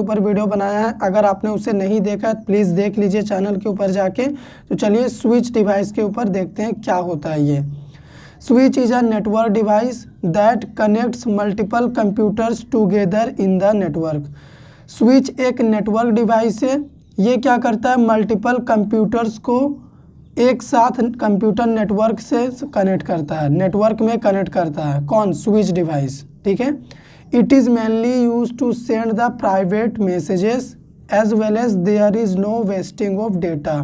ऊपर वीडियो बनाया है, अगर आपने उसे नहीं देखा है प्लीज़ देख लीजिए चैनल के ऊपर जाके। तो चलिए स्विच डिवाइस के ऊपर देखते हैं क्या होता है ये। Switch is a network device that connects multiple computers together in the network. Switch एक नेटवर्क डिवाइस है, ये क्या करता है, मल्टीपल कंप्यूटर्स को एक साथ कंप्यूटर नेटवर्क से कनेक्ट करता है, नेटवर्क में कनेक्ट करता है। कौन? Switch device. ठीक है। It is mainly use to send the private messages as well as there is no wasting of data.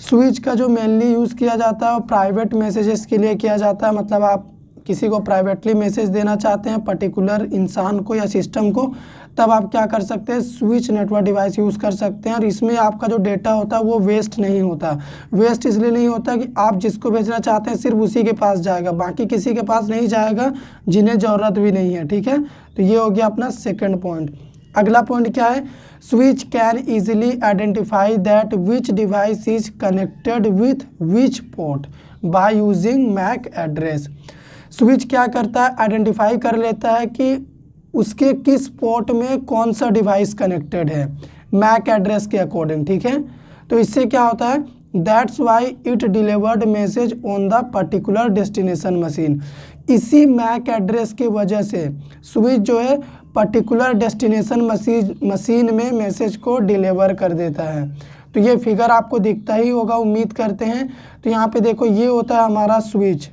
Switch का जो मेनली यूज़ किया जाता है वो प्राइवेट मैसेजेस के लिए किया जाता है। मतलब आप किसी को प्राइवेटली मैसेज देना चाहते हैं पर्टिकुलर इंसान को या सिस्टम को, तब आप क्या कर सकते हैं, स्विच नेटवर्क डिवाइस यूज़ कर सकते हैं। और इसमें आपका जो डेटा होता है वो वेस्ट नहीं होता। वेस्ट इसलिए नहीं होता कि आप जिसको भेजना चाहते हैं सिर्फ उसी के पास जाएगा, बाकी किसी के पास नहीं जाएगा जिन्हें ज़रूरत भी नहीं है। ठीक है, तो ये हो गया अपना सेकेंड पॉइंट। अगला पॉइंट क्या है, switch can easily identify that which device is connected with which port by using MAC address. Switch क्या करता है, आइडेंटिफाई कर लेता है कि उसके किस पोर्ट में कौन सा डिवाइस कनेक्टेड है मैक एड्रेस के अकॉर्डिंग। ठीक है, तो इससे क्या होता है, that's why it delivered message on the particular destination machine. इसी मैक एड्रेस की वजह से स्विच जो है पर्टिकुलर डेस्टिनेशन मशीन में मैसेज को डिलीवर कर देता है। तो ये फिगर आपको दिखता ही होगा, उम्मीद करते हैं। तो यहाँ पे देखो ये होता है हमारा स्विच।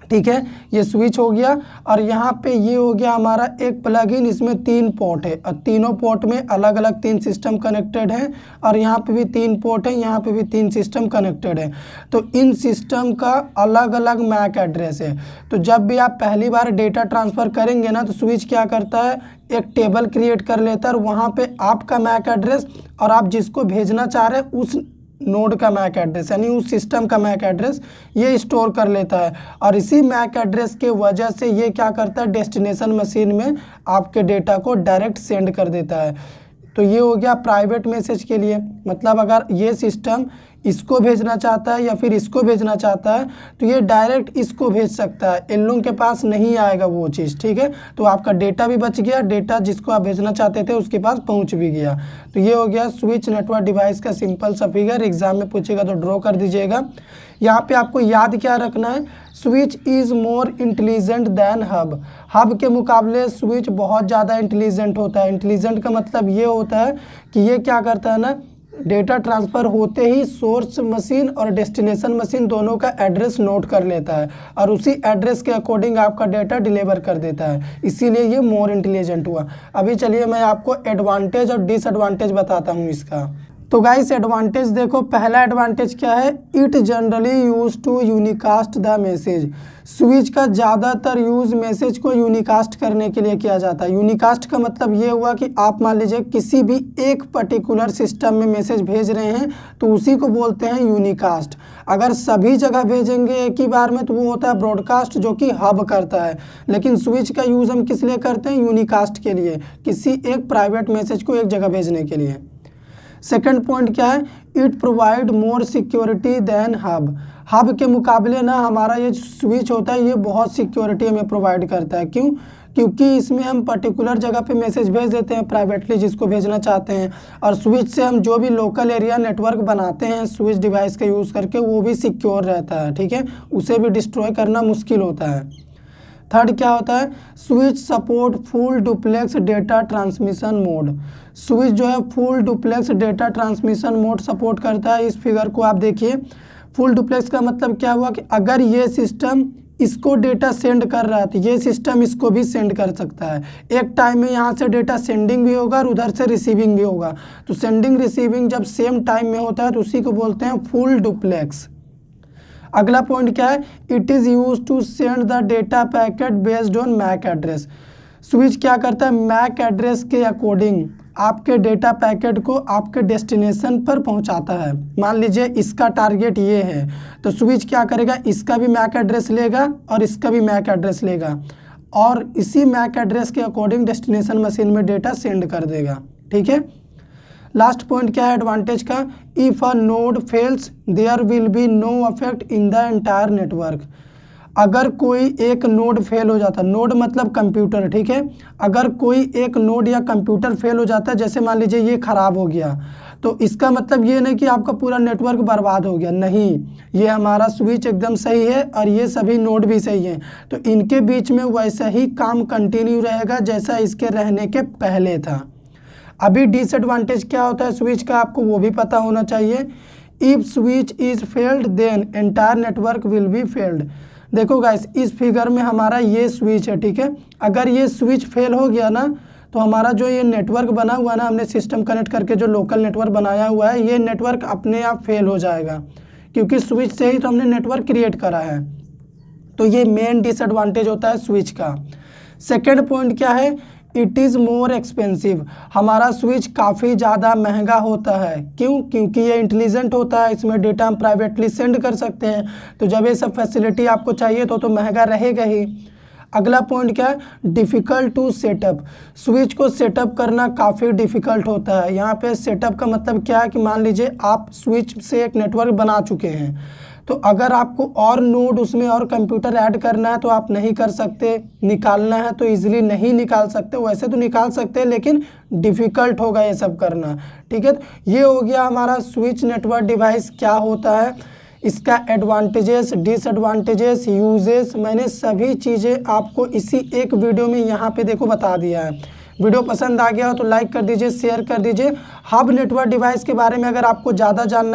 ठीक है, ये स्विच हो गया और यहाँ पे ये हो गया हमारा एक प्लग इन, इसमें 3 पोर्ट है और तीनों पोर्ट में अलग अलग 3 सिस्टम कनेक्टेड हैं और यहाँ पे भी 3 पोर्ट है, यहाँ पे भी 3 सिस्टम कनेक्टेड है। तो इन सिस्टम का अलग अलग मैक एड्रेस है। तो जब भी आप पहली बार डेटा ट्रांसफ़र करेंगे ना, तो स्विच क्या करता है, एक टेबल क्रिएट कर लेता है और वहाँ पे आपका मैक एड्रेस और आप जिसको भेजना चाह रहे हैं उस नोड का मैक एड्रेस यानी उस सिस्टम का मैक एड्रेस ये स्टोर कर लेता है। और इसी मैक एड्रेस के वजह से ये क्या करता है, डेस्टिनेशन मशीन में आपके डेटा को डायरेक्ट सेंड कर देता है। तो ये हो गया प्राइवेट मैसेज के लिए। मतलब अगर ये सिस्टम इसको भेजना चाहता है या फिर इसको भेजना चाहता है तो ये डायरेक्ट इसको भेज सकता है, इन लोगों के पास नहीं आएगा वो चीज़। ठीक है, तो आपका डेटा भी बच गया, डेटा जिसको आप भेजना चाहते थे उसके पास पहुंच भी गया। तो ये हो गया स्विच नेटवर्क डिवाइस का सिंपल सा फिगर। एग्जाम में पूछेगा तो ड्रॉ कर दीजिएगा। यहाँ पे आपको याद क्या रखना है, switch is more intelligent than hub. Hub के मुकाबले स्विच बहुत ज़्यादा इंटेलिजेंट होता है। इंटेलिजेंट का मतलब ये होता है कि ये क्या करता है ना, डेटा ट्रांसफ़र होते ही सोर्स मशीन और डेस्टिनेशन मशीन दोनों का एड्रेस नोट कर लेता है और उसी एड्रेस के अकॉर्डिंग आपका डेटा डिलीवर कर देता है, इसीलिए ये मोर इंटेलिजेंट हुआ। अभी चलिए मैं आपको एडवांटेज और डिसएडवांटेज बताता हूँ इसका। तो गाइस एडवांटेज देखो, पहला एडवांटेज क्या है, it generally use to unicast the message. Switch का ज़्यादातर यूज़ मैसेज को यूनिकास्ट करने के लिए किया जाता है। यूनिकास्ट का मतलब ये हुआ कि आप मान लीजिए किसी भी एक पर्टिकुलर सिस्टम में मैसेज भेज रहे हैं तो उसी को बोलते हैं यूनिकास्ट। अगर सभी जगह भेजेंगे एक ही बार में तो वो होता है ब्रॉडकास्ट, जो कि हब करता है। लेकिन स्विच का यूज़ हम किस लिए करते हैं, यूनिकास्ट के लिए, किसी एक प्राइवेट मैसेज को एक जगह भेजने के लिए। सेकंड पॉइंट क्या है, it provide more security than hub. Hub के मुकाबले ना हमारा ये स्विच होता है ये बहुत सिक्योरिटी हमें प्रोवाइड करता है। क्यों? क्योंकि इसमें हम पर्टिकुलर जगह पे मैसेज भेज देते हैं प्राइवेटली जिसको भेजना चाहते हैं, और स्विच से हम जो भी लोकल एरिया नेटवर्क बनाते हैं स्विच डिवाइस का यूज़ करके वो भी सिक्योर रहता है। ठीक है, उसे भी डिस्ट्रॉय करना मुश्किल होता है। थर्ड क्या होता है, switch support full duplex data transmission mode. Switch जो है full duplex data transmission mode support करता है। इस फिगर को आप देखिए, फुल डुप्लेक्स का मतलब क्या हुआ कि अगर ये सिस्टम इसको डेटा सेंड कर रहा है तो ये सिस्टम इसको भी सेंड कर सकता है। एक टाइम में यहाँ से डेटा सेंडिंग भी होगा और उधर से रिसीविंग भी होगा। तो सेंडिंग रिसीविंग जब सेम टाइम में होता है तो उसी को बोलते हैं फुल डुप्लेक्स। अगला पॉइंट क्या है, it is use to send the data packet based on MAC address. Switch क्या करता है, मैक एड्रेस के अकॉर्डिंग आपके डेटा पैकेट को आपके डेस्टिनेशन पर पहुंचाता है। मान लीजिए इसका टारगेट ये है तो स्विच क्या करेगा, इसका भी मैक एड्रेस लेगा और इसका भी मैक एड्रेस लेगा और इसी मैक एड्रेस के अकॉर्डिंग डेस्टिनेशन मशीन में डेटा सेंड कर देगा। ठीक है, लास्ट पॉइंट क्या है एडवांटेज का, if a node fails there will be no affect in the entire network. अगर कोई एक नोड फेल हो जाता, नोड मतलब कंप्यूटर, ठीक है, अगर कोई एक नोड या कंप्यूटर फेल हो जाता है, जैसे मान लीजिए ये खराब हो गया, तो इसका मतलब ये नहीं कि आपका पूरा नेटवर्क बर्बाद हो गया, नहीं, ये हमारा स्विच एकदम सही है और ये सभी नोड भी सही हैं, तो इनके बीच में वैसा ही काम कंटिन्यू रहेगा जैसा इसके रहने के पहले था। अभी डिसएडवांटेज क्या होता है स्विच का, आपको वो भी पता होना चाहिए। If switch is failed then entire network will be failed. देखो गाइस, इस फिगर में हमारा ये स्विच है, ठीक है, अगर ये स्विच फेल हो गया ना, तो हमारा जो ये नेटवर्क बना हुआ है ना, हमने सिस्टम कनेक्ट करके जो लोकल नेटवर्क बनाया हुआ है, ये नेटवर्क अपने आप फेल हो जाएगा, क्योंकि स्विच से ही तो हमने नेटवर्क क्रिएट करा है। तो ये मेन डिसएडवांटेज होता है स्विच का। सेकेंड पॉइंट क्या है, इट इज़ मोर एक्सपेंसिव। हमारा स्विच काफ़ी ज़्यादा महंगा होता है। क्यों? क्योंकि ये इंटेलिजेंट होता है, इसमें डेटा हम प्राइवेटली सेंड कर सकते हैं, तो जब ये सब फैसिलिटी आपको चाहिए तो महंगा रहेगा ही। अगला पॉइंट क्या है, डिफ़िकल्ट टू सेटअप। स्विच को सेटअप करना काफ़ी डिफ़िकल्ट होता है। यहाँ पे सेटअप का मतलब क्या है कि मान लीजिए आप स्विच से एक नेटवर्क बना चुके हैं, तो अगर आपको और नोड उसमें और कंप्यूटर ऐड करना है तो आप नहीं कर सकते, निकालना है तो इजीली नहीं निकाल सकते। वैसे तो निकाल सकते हैं लेकिन डिफ़िकल्ट होगा ये सब करना, ठीक है। ये हो गया हमारा स्विच नेटवर्क डिवाइस क्या होता है, इसका एडवांटेजेस, डिसएडवांटेजेस, यूजेस, मैंने सभी चीज़ें आपको इसी एक वीडियो में यहाँ पे देखो बता दिया है। वीडियो पसंद आ गया हो तो लाइक कर दीजिए, शेयर कर दीजिए। हब नेटवर्क डिवाइस के बारे में अगर आपको ज़्यादा जानना